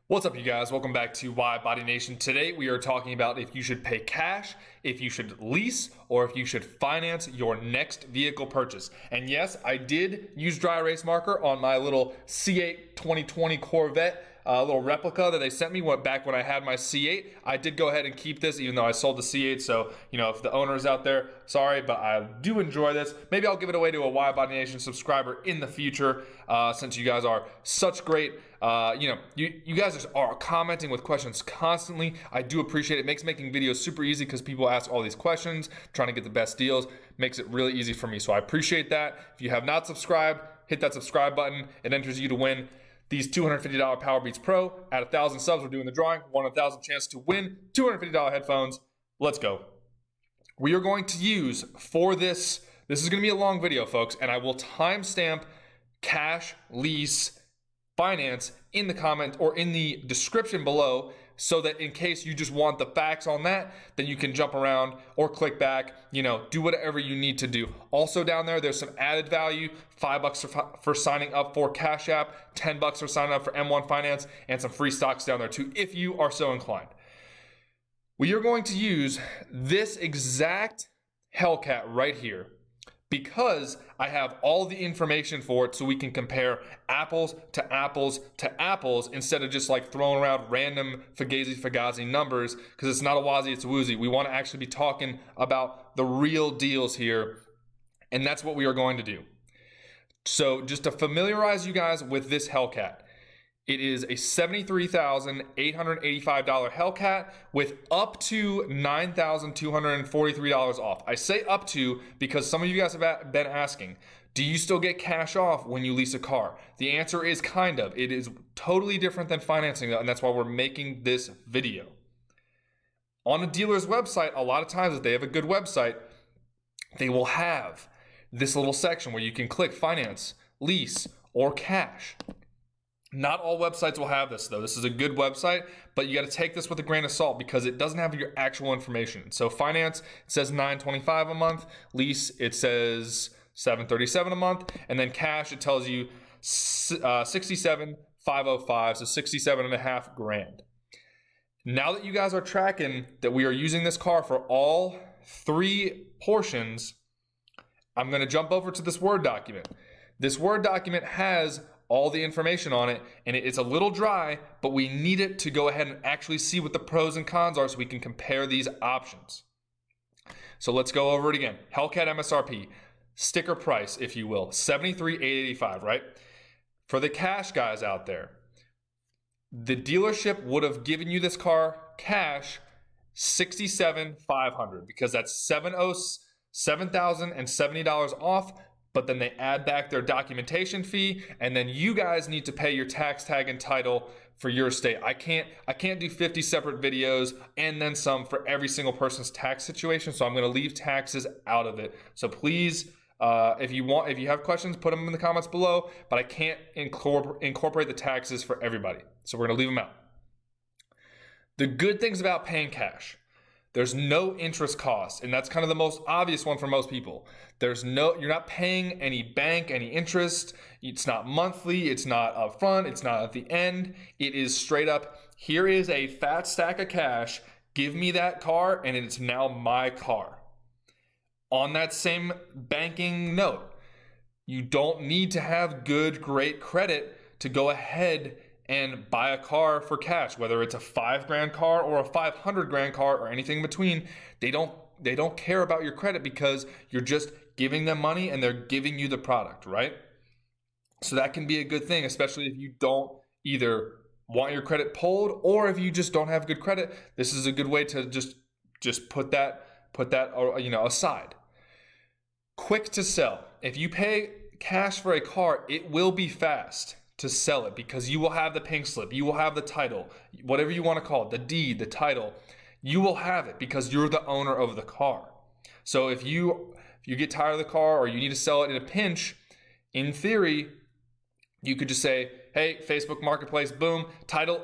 What's up, you guys? Welcome back to WIDEBODY Nation. Today we are talking about if you should pay cash, if you should lease, or if you should finance your next vehicle purchase. And yes, I did use dry erase marker on my little C8 2020 Corvette, little replica that they sent me back when I had my C8. I did go ahead and keep this even though I sold the C8, so if the owner is out there, sorry, but I do enjoy this. Maybe I'll give it away to a WIDEBODY Nation subscriber in the future, since you guys are such great, you guys are commenting with questions constantly. I do appreciate it. It makes making videos super easy because people ask all these questions, trying to get the best deals. Makes it really easy for me, so I appreciate that. If you have not subscribed, hit that subscribe button. It enters you to win these $250 Power Beats Pro. At 1,000 subs, we're doing the drawing. 1 in 1,000 chance to win $250 headphones. Let's go. We are going to use for this is going to be a long video, folks, and I will timestamp cash, lease, finance in the comment or in the description below, so that in case you just want the facts on that, then you can jump around or click back, do whatever you need to do. Also down there's some added value, $5 for signing up for Cash App, $10 for signing up for M1 Finance, and some free stocks down there too, if you are so inclined. We are going to use this exact Hellcat right here, because I have all the information for it, so we can compare apples to apples to apples instead of just like throwing around random fugazi numbers, because it's not a wazi, it's a woozy. We want to actually be talking about the real deals here, and that's what we are going to do. So just to familiarize you guys with this Hellcat, it is a $73,885 Hellcat with up to $9,243 off. I say up to because some of you guys have been asking, do you still get cash off when you lease a car? The answer is kind of. It is totally different than financing, and that's why we're making this video. On a dealer's website, a lot of times if they have a good website, they will have this little section where you can click finance, lease, or cash. Not all websites will have this though. This is a good website, but you got to take this with a grain of salt because it doesn't have your actual information. So finance, it says $925 a month. Lease, it says $737 a month. And then cash, it tells you $67,505, so $67.5 grand. Now that you guys are tracking that we are using this car for all three portions, I'm going to jump over to this Word document. This Word document has all the information on it, and it's a little dry, but we need it to go ahead and actually see what the pros and cons are so we can compare these options. So let's go over it again. Hellcat MSRP, sticker price, if you will, $73,885, right? For the cash guys out there, the dealership would have given you this car cash $67,500 because that's $7,070 off. But then they add back their documentation fee, and then you guys need to pay your tax tag and title for your state. I can't do 50 separate videos and then some for every single person's tax situation, so I'm going to leave taxes out of it. So please, if you have questions, put them in the comments below, but I can't incorporate the taxes for everybody. So we're going to leave them out. The good things about paying cash: there's no interest cost, and that's kind of the most obvious one for most people. You're not paying any bank, any interest. It's not monthly, it's not upfront, it's not at the end. It is straight up, here is a fat stack of cash, give me that car, and it's now my car. On that same banking note, you don't need to have great credit to go ahead and buy a car for cash, whether it's a $5 grand car or a $500 grand car or anything in between. They don't care about your credit because you're just giving them money and they're giving you the product, right? So that can be a good thing, especially if you don't either want your credit pulled or if you just don't have good credit. This is a good way to just put that aside. Quick to sell. If you pay cash for a car, it will be fast to sell it because you will have the pink slip, you will have the title, whatever you want to call it, the deed, the title, you will have it because you're the owner of the car. So if you get tired of the car or you need to sell it in a pinch, in theory, you could just say, hey, Facebook Marketplace, boom, title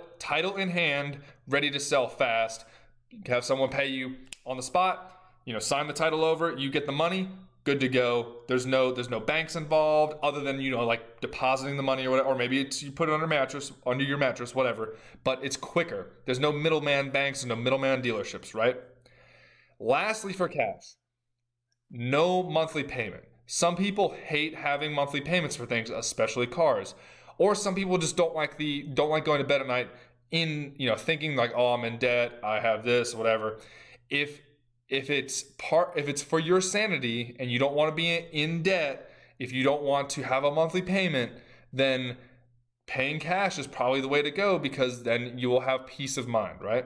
in hand, ready to sell fast. You can have someone pay you on the spot, sign the title over, you get the money, good to go. There's no banks involved other than, you know, like depositing the money or whatever, or maybe it's you put it under your mattress, whatever, but it's quicker. There's no middleman banks and no middleman dealerships, right? Lastly, for cash, no monthly payment. Some people hate having monthly payments for things, especially cars. Or some people just don't like going to bed at night in, you know, thinking like, oh, I'm in debt, I have this, whatever. If it's for your sanity and you don't want to be in debt, if you don't want to have a monthly payment, then paying cash is probably the way to go, because then you will have peace of mind, right?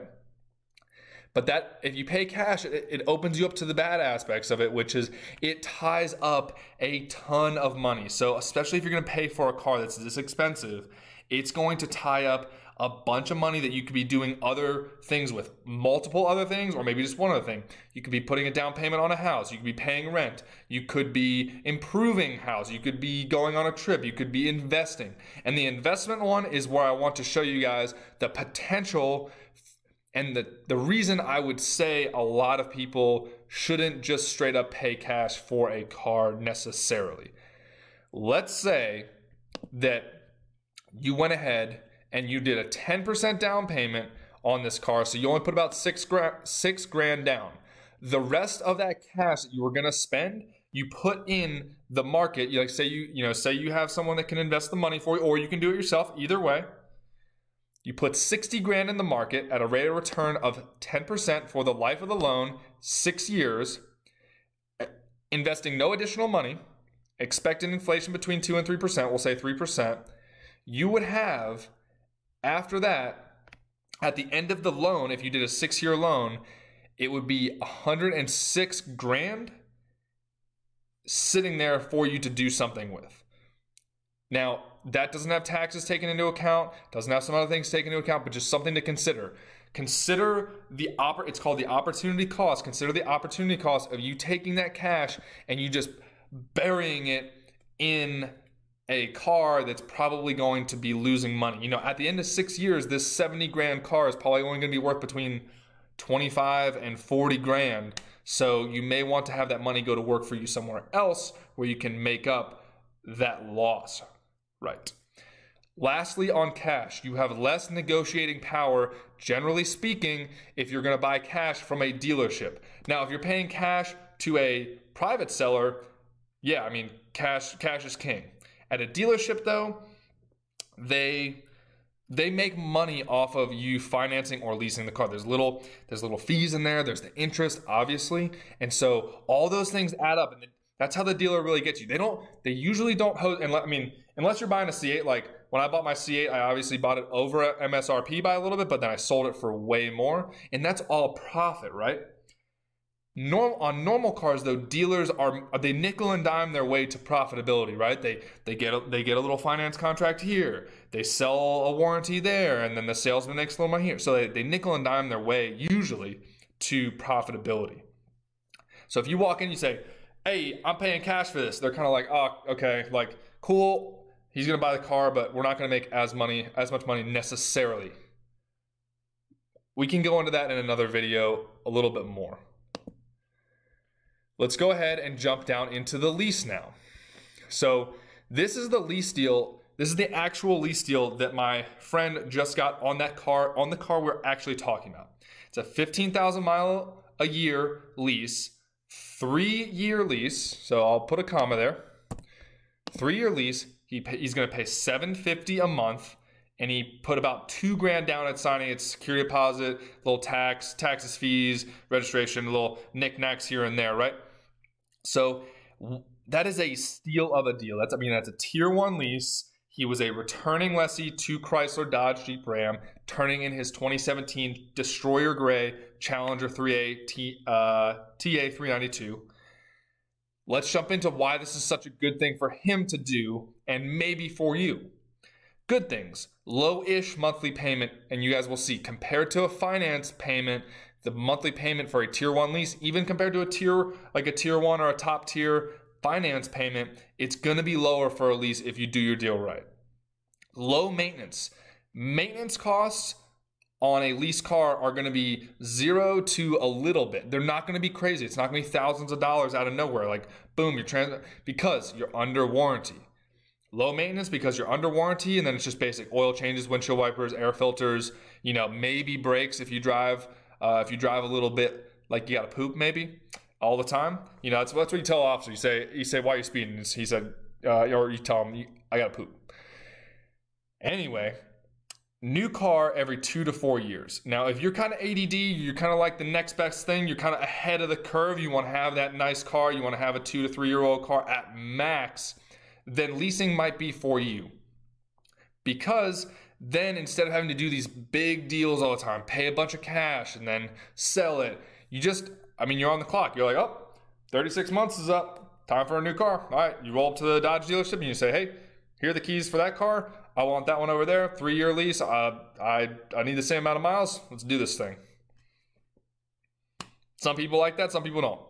But that if you pay cash, it opens you up to the bad aspects of it, which is it ties up a ton of money. So especially if you're going to pay for a car that's this expensive, it's going to tie up a bunch of money that you could be doing other things with, multiple other things, or maybe just one other thing. You could be putting a down payment on a house. You could be paying rent. You could be improving house. You could be going on a trip. You could be investing. And the investment one is where I want to show you guys the potential. And the reason I would say a lot of people shouldn't just straight up pay cash for a car necessarily. Let's say that you went ahead and you did a 10% down payment on this car, so you only put about six grand down. The rest of that cash that you were gonna spend, you put in the market. Like say you have someone that can invest the money for you, or you can do it yourself. Either way. You put 60 grand in the market at a rate of return of 10% for the life of the loan, 6 years, investing no additional money, expecting inflation between 2 and 3%, we'll say 3%. You would have, after that, at the end of the loan, if you did a 6-year loan, it would be 106 grand sitting there for you to do something with. Now, that doesn't have taxes taken into account, doesn't have some other things taken into account, but just something to consider. Consider it's called the opportunity cost. Consider the opportunity cost of you taking that cash and you just burying it in a car that's probably going to be losing money. You know, at the end of 6 years, this 70 grand car is probably only going to be worth between 25 and 40 grand. So you may want to have that money go to work for you somewhere else where you can make up that loss. Right. Lastly, on cash, you have less negotiating power, generally speaking, if you're going to buy cash from a dealership. Now, if you're paying cash to a private seller, yeah, I mean, cash is king. At a dealership, though, they make money off of you financing or leasing the car. There's little fees in there. There's the interest, obviously, and so all those things add up, and that's how the dealer really gets you. They usually don't host, and I mean, unless you're buying a C8, like when I bought my C8, I obviously bought it over at MSRP by a little bit, but then I sold it for way more, and that's all profit, right? On normal cars, though, dealers they nickel and dime their way to profitability, right? They get a little finance contract here, they sell a warranty there, and then the salesman makes a little money here. So they nickel and dime their way usually to profitability. So if you walk in, you say, hey, I'm paying cash for this. They're kind of like, oh, okay, like, cool. He's going to buy the car, but we're not going to make as much money necessarily. We can go into that in another video a little bit more. Let's go ahead and jump down into the lease now. So this is the lease deal. This is the actual lease deal that my friend just got on the car we're actually talking about. It's a 15,000 mile a year lease. 3-year lease, so I'll put a comma there. 3-year lease. He's going to pay $750 a month, and he put about 2 grand down at signing. It's security deposit, little taxes, fees, registration, little knickknacks here and there, right? So that is a steal of a deal. That's a tier 1 lease. He was a returning lessee to Chrysler, Dodge, Jeep, Ram, turning in his 2017 Destroyer Gray Challenger 3A TA 392. Let's jump into why this is such a good thing for him to do, and maybe for you. Good things. Low-ish monthly payment, and you guys will see, compared to a finance payment, the monthly payment for a tier 1 lease, even compared to a tier 1 or a top tier finance payment, it's going to be lower for a lease if you do your deal right. Low maintenance. Maintenance costs on a lease car are going to be 0 to a little bit. They're not going to be crazy. It's not going to be thousands of dollars out of nowhere. Like, boom, because you're under warranty. Low maintenance because you're under warranty, and then it's just basic oil changes, windshield wipers, air filters, maybe brakes if you drive a little bit like you got to poop maybe all the time. That's what you tell officers. You say, why are you speeding? He said, or you tell him, I got to poop. Anyway, new car every 2 to 4 years. Now, if you're kind of ADD, you're kind of like the next best thing, you're kind of ahead of the curve, you want to have that nice car, you want to have a 2 to 3 year old car at max, then leasing might be for you. Because then instead of having to do these big deals all the time, pay a bunch of cash and then sell it, you're on the clock. You're like, 36 months is up, time for a new car. All right, you roll up to the Dodge dealership and you say, hey, here are the keys for that car. I want that one over there, 3-year lease. I need the same amount of miles. Let's do this thing. Some people like that, some people don't.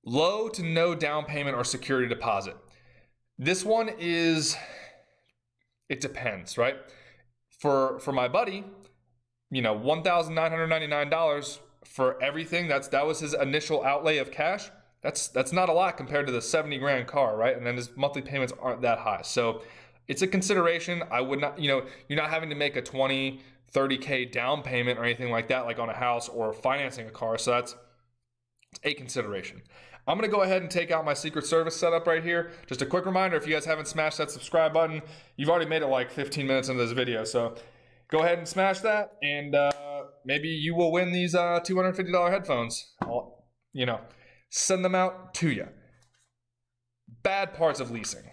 Low to no down payment or security deposit. This one it depends, right? For my buddy, $1,999 for everything. That was his initial outlay of cash. That's not a lot compared to the 70 grand car, right? And then his monthly payments aren't that high. So it's a consideration. I would not, you're not having to make a 20, 30K down payment or anything like that, like on a house or financing a car. So that's a consideration. I'm going to go ahead and take out my Secret Service setup right here. Just a quick reminder, if you guys haven't smashed that subscribe button, you've already made it like 15 minutes into this video. So go ahead and smash that, and maybe you will win these $250 headphones. I'll, send them out to you. Bad parts of leasing.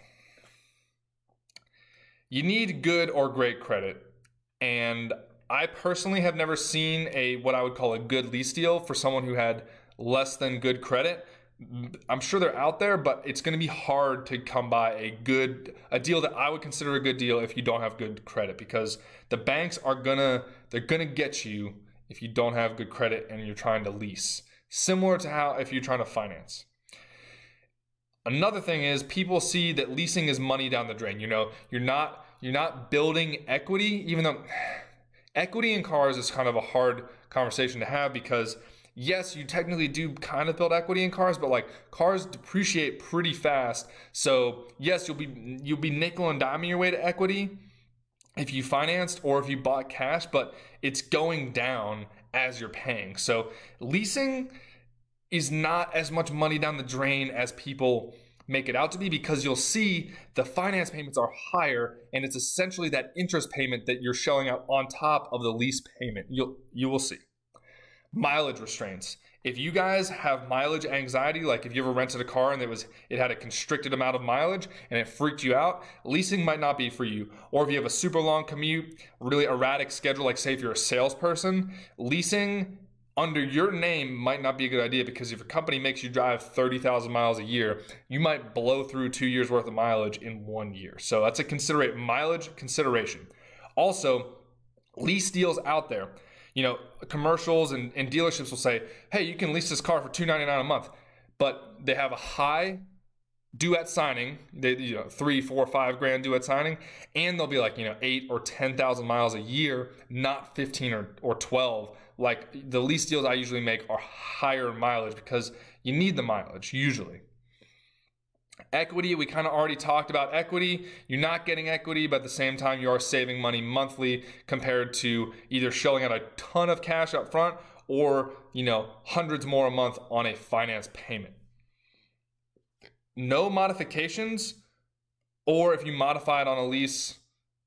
You need good or great credit. And I personally have never seen what I would call a good lease deal for someone who had less than good credit. I'm sure they're out there, but it's going to be hard to come by a deal that I would consider a good deal if you don't have good credit, because the banks they're gonna get you if you don't have good credit and you're trying to lease. Similar to how if you're trying to finance. Another thing is people see that leasing is money down the drain. You're not building equity, even though equity in cars is kind of a hard conversation to have, because yes, you technically do kind of build equity in cars, but like cars depreciate pretty fast. So yes, you'll be nickel and diming your way to equity if you financed or if you bought cash, but it's going down as you're paying. So leasing is not as much money down the drain as people make it out to be, because you'll see the finance payments are higher, and it's essentially that interest payment that you're shelling out on top of the lease payment. You will see. Mileage restraints. If you guys have mileage anxiety, like if you ever rented a car and it had a constricted amount of mileage and it freaked you out, leasing might not be for you. Or if you have a super long commute, really erratic schedule, like say if you're a salesperson, leasing under your name might not be a good idea, because if a company makes you drive 30,000 miles a year, you might blow through 2 years worth of mileage in 1 year. So that's a mileage consideration. Also, lease deals out there. Commercials and dealerships will say, hey, you can lease this car for $299 a month, but they have a high due at signing, 3, 4, 5 grand due at signing, and they'll be like, 8 or 10,000 miles a year, not 15 or 12. Like the lease deals I usually make are higher mileage because you need the mileage usually. Equity, we kind of already talked about equity. You're not getting equity, but at the same time, you are saving money monthly compared to either shelling out a ton of cash up front or, hundreds more a month on a finance payment. No modifications, or if you modify it on a lease,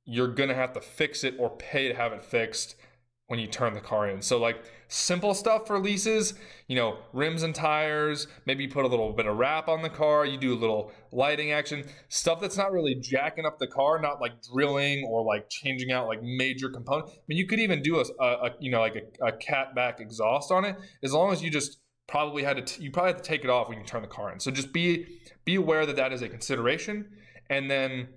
you're going to have to fix it or pay to have it fixed when you turn the car in. So like simple stuff for leases, rims and tires, maybe you put a little bit of wrap on the car, you do a little lighting action, stuff that's not really jacking up the car, not like drilling or like changing out like major components. I mean, you could even do a cat back exhaust on it, as long as you just probably have to take it off when you turn the car in. So just be aware that is a consideration. And then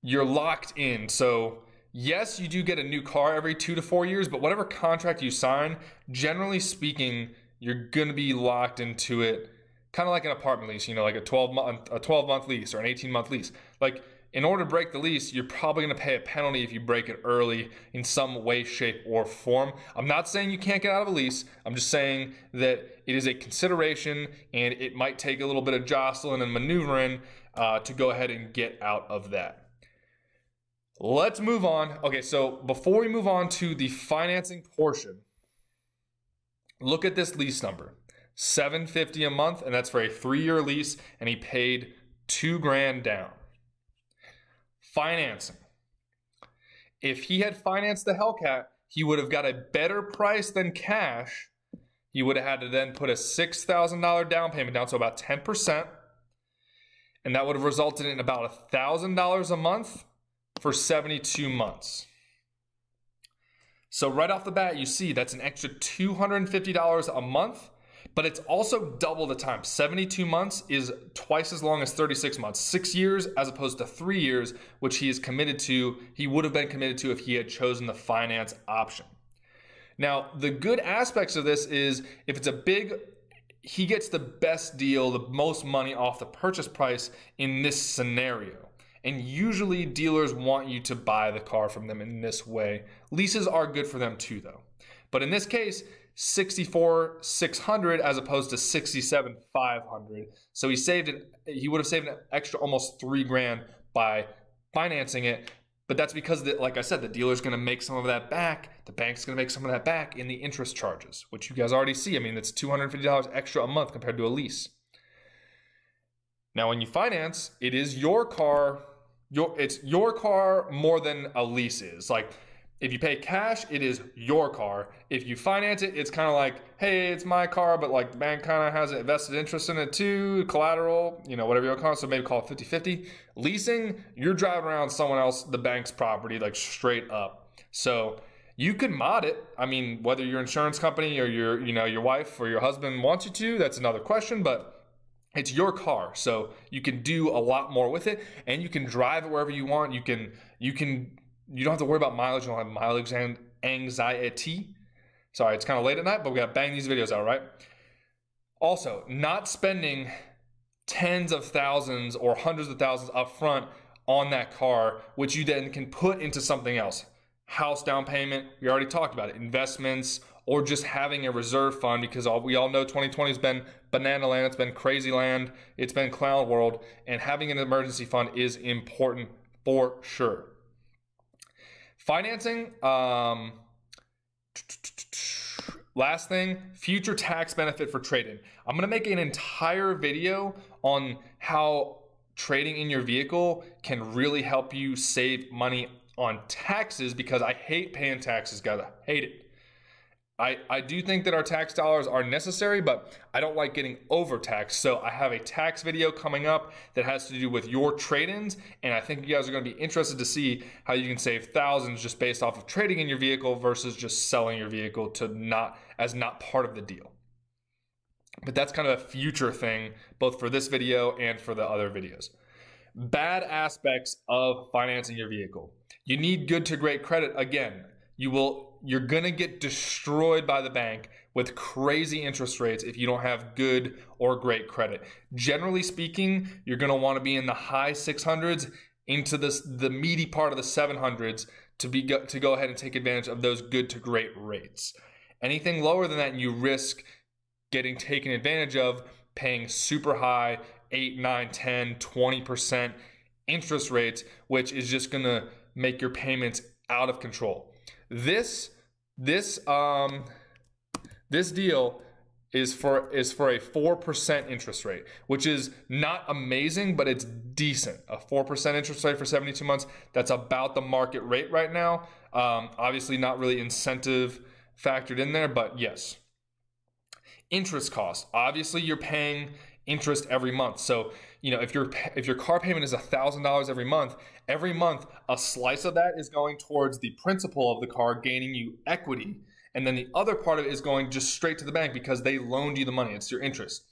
you're locked in. So yes, you do get a new car every 2 to 4 years, but whatever contract you sign, generally speaking, you're going to be locked into it, kind of like an apartment lease, like a 12-month lease or an 18-month lease. Like in order to break the lease, you're probably going to pay a penalty if you break it early in some way, shape, or form. I'm not saying you can't get out of a lease. I'm just saying that it is a consideration, and it might take a little bit of jostling and maneuvering to go ahead and get out of that. Let's move on. Okay, so before we move on to the financing portion, look at this lease number, $750 a month, and that's for a 3-year lease, and he paid $2,000 down. Financing. If he had financed the Hellcat, he would have got a better price than cash. He would have had to then put a $6,000 down payment down, so about 10%, and that would have resulted in about $1,000 a month for 72 months. So right off the bat, you see that's an extra $250 a month, but it's also double the time. 72 months is twice as long as 36 months. 6 years as opposed to 3 years, which he is committed to. He would have been committed to if he had chosen the finance option. Now, the good aspects of this is if it's a big, he gets the best deal, the most money off the purchase price in this scenario. And usually dealers want you to buy the car from them in this way. Leases are good for them too, though. But in this case, $64,600 as opposed to $67,500. So he would have saved an extra almost $3,000 by financing it. But that's because, like I said, the dealer's going to make some of that back. The bank's going to make some of that back in the interest charges, which you guys already see. I mean, it's $250 extra a month compared to a lease. Now, when you finance, it is your car. It's your car more than a lease is. Like, if you pay cash, it is your car. If you finance it, it's kind of like, hey, it's my car, but like the bank kind of has a vested interest in it too, collateral, you know, whatever you call it. So maybe call it 50-50. Leasing, you're driving around someone else, the bank's property, like straight up. So you can mod it. I mean, whether your insurance company or your wife or your husband wants you to, that's another question, but it's your car, so you can do a lot more with it, and you can drive it wherever you want. You don't have to worry about mileage. You don't have mileage anxiety. Sorry, it's kind of late at night, but we got to bang these videos out, right? Also, not spending tens of thousands or hundreds of thousands up front on that car, which you then can put into something else. House down payment, we already talked about it. Investments, or just having a reserve fund, because we all know 2020 has been banana land, it's been crazy land, it's been clown world, and having an emergency fund is important for sure. Financing, last thing, future tax benefit for trade-in. I'm gonna make an entire video on how trading in your vehicle can really help you save money on taxes, because I hate paying taxes, guys, I hate it. I do think that our tax dollars are necessary, but I don't like getting overtaxed. So I have a tax video coming up that has to do with your trade-ins, and I think you guys are going to be interested to see how you can save thousands just based off of trading in your vehicle versus just selling your vehicle to not part of the deal. But that's kind of a future thing, both for this video and for the other videos. Bad aspects of financing your vehicle. You need good to great credit. Again, you're gonna get destroyed by the bank with crazy interest rates if you don't have good or great credit. Generally speaking, you're gonna wanna be in the high 600s into the meaty part of the 700s to go ahead and take advantage of those good to great rates. Anything lower than that, you risk getting taken advantage of, paying super high 8, 9, 10, 20% interest rates, which is just gonna make your payments out of control. This deal is for a 4% interest rate, which is not amazing, but it's decent. A 4% interest rate for 72 months, that's about the market rate right now. Obviously not really incentive factored in there, but yes. Interest costs, obviously you're paying interest every month. So, you know, if your car payment is $1,000 every month a slice of that is going towards the principal of the car, gaining you equity, and then the other part of it is going just straight to the bank because they loaned you the money. It's your interest.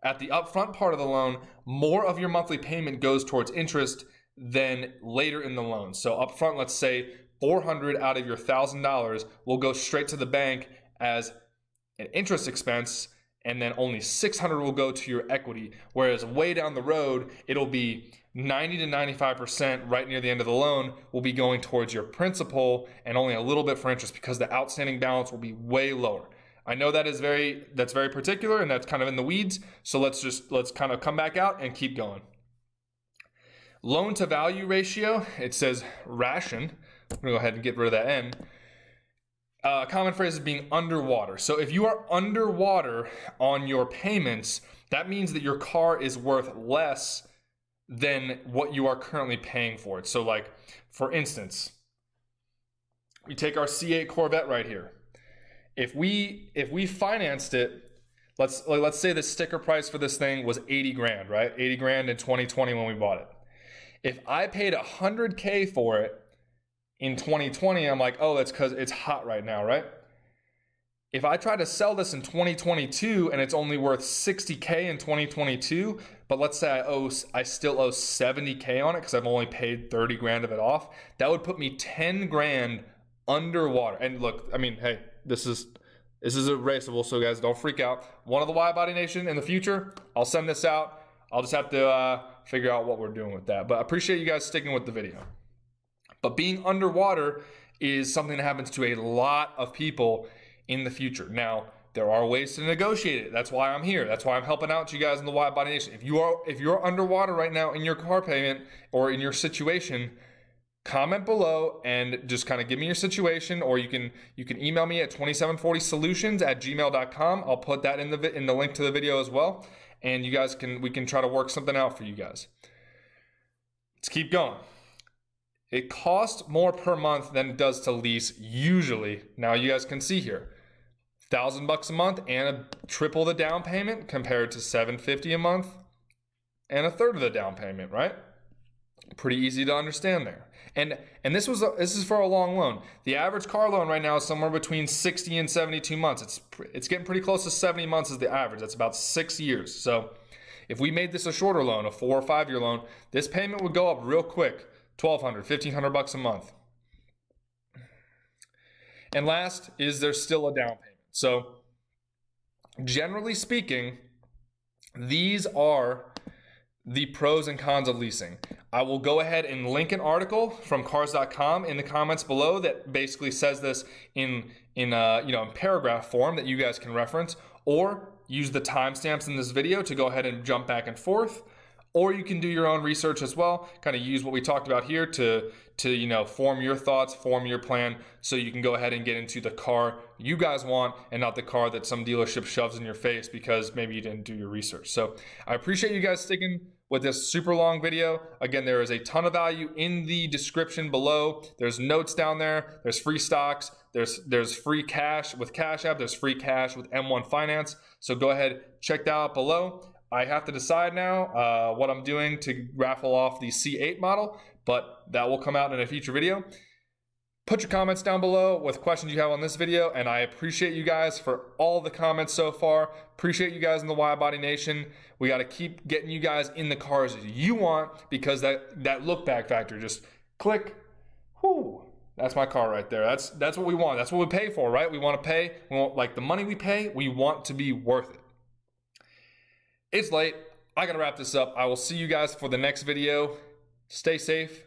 At the upfront part of the loan, more of your monthly payment goes towards interest than later in the loan. So upfront, let's say $400 out of your $1,000 will go straight to the bank as an interest expense, and then only 600 will go to your equity. Whereas way down the road, it'll be 90 to 95% right near the end of the loan will be going towards your principal and only a little bit for interest because the outstanding balance will be way lower. I know that's very particular and that's kind of in the weeds. So let's kind of come back out and keep going. Loan to value ratio, it says ration. I'm gonna go ahead and get rid of that N. Common phrase is being underwater. So if you are underwater on your payments, that means that your car is worth less than what you are currently paying for it. So like, for instance, we take our C8 Corvette right here. If we financed it, let's say the sticker price for this thing was 80 grand, right? 80 grand in 2020 when we bought it. If I paid 100K for it in 2020, I'm like, oh, that's because it's hot right now, right? If I try to sell this in 2022 and it's only worth 60K in 2022, but let's say I still owe 70K on it because I've only paid 30 grand of it off, that would put me 10 grand underwater. And look, I mean, hey, this is erasable, so guys, don't freak out. One of the WIDEBODY Nation in the future, I'll send this out. I'll just have to figure out what we're doing with that. But I appreciate you guys sticking with the video. But being underwater is something that happens to a lot of people in the future. Now, there are ways to negotiate it. That's why I'm here. That's why I'm helping out you guys in the WIDEBODY Nation. If you're underwater right now in your car payment or in your situation, comment below and just kind of give me your situation, or you can email me at 2740solutions@gmail.com. I'll put that in the link to the video as well, and we can try to work something out for you guys. Let's keep going. It costs more per month than it does to lease usually. Now you guys can see here, $1,000 a month and triple the down payment compared to $750 a month and a third of the down payment, right? Pretty easy to understand there. And this is for a long loan. The average car loan right now is somewhere between 60 and 72 months. It's getting pretty close to 70 months is the average. That's about 6 years. So if we made this a shorter loan, a 4 or 5 year loan, this payment would go up real quick. $1,200, $1,500 a month. And last is there's still a down payment. So generally speaking, these are the pros and cons of leasing. I will go ahead and link an article from cars.com in the comments below that basically says this in paragraph form that you guys can reference, or use the timestamps in this video to go ahead and jump back and forth. Or you can do your own research as well, kind of use what we talked about here to form your thoughts, form your plan, so you can go ahead and get into the car you guys want and not the car that some dealership shoves in your face because maybe you didn't do your research. So I appreciate you guys sticking with this super long video. Again, there is a ton of value in the description below. There's notes down there, there's free stocks, there's free cash with Cash App, there's free cash with M1 Finance. So go ahead, check that out below. I have to decide now what I'm doing to raffle off the C8 model, but that will come out in a future video. Put your comments down below with questions you have on this video, and I appreciate you guys for all the comments so far. Appreciate you guys in the WIDEBODY Nation. We got to keep getting you guys in the cars you want, because that look back factor, just click, whoo, that's my car right there. That's what we want. That's what we pay for, right? We want to pay, like the money we pay, we want to be worth it. It's late. I gotta wrap this up. I will see you guys for the next video. Stay safe.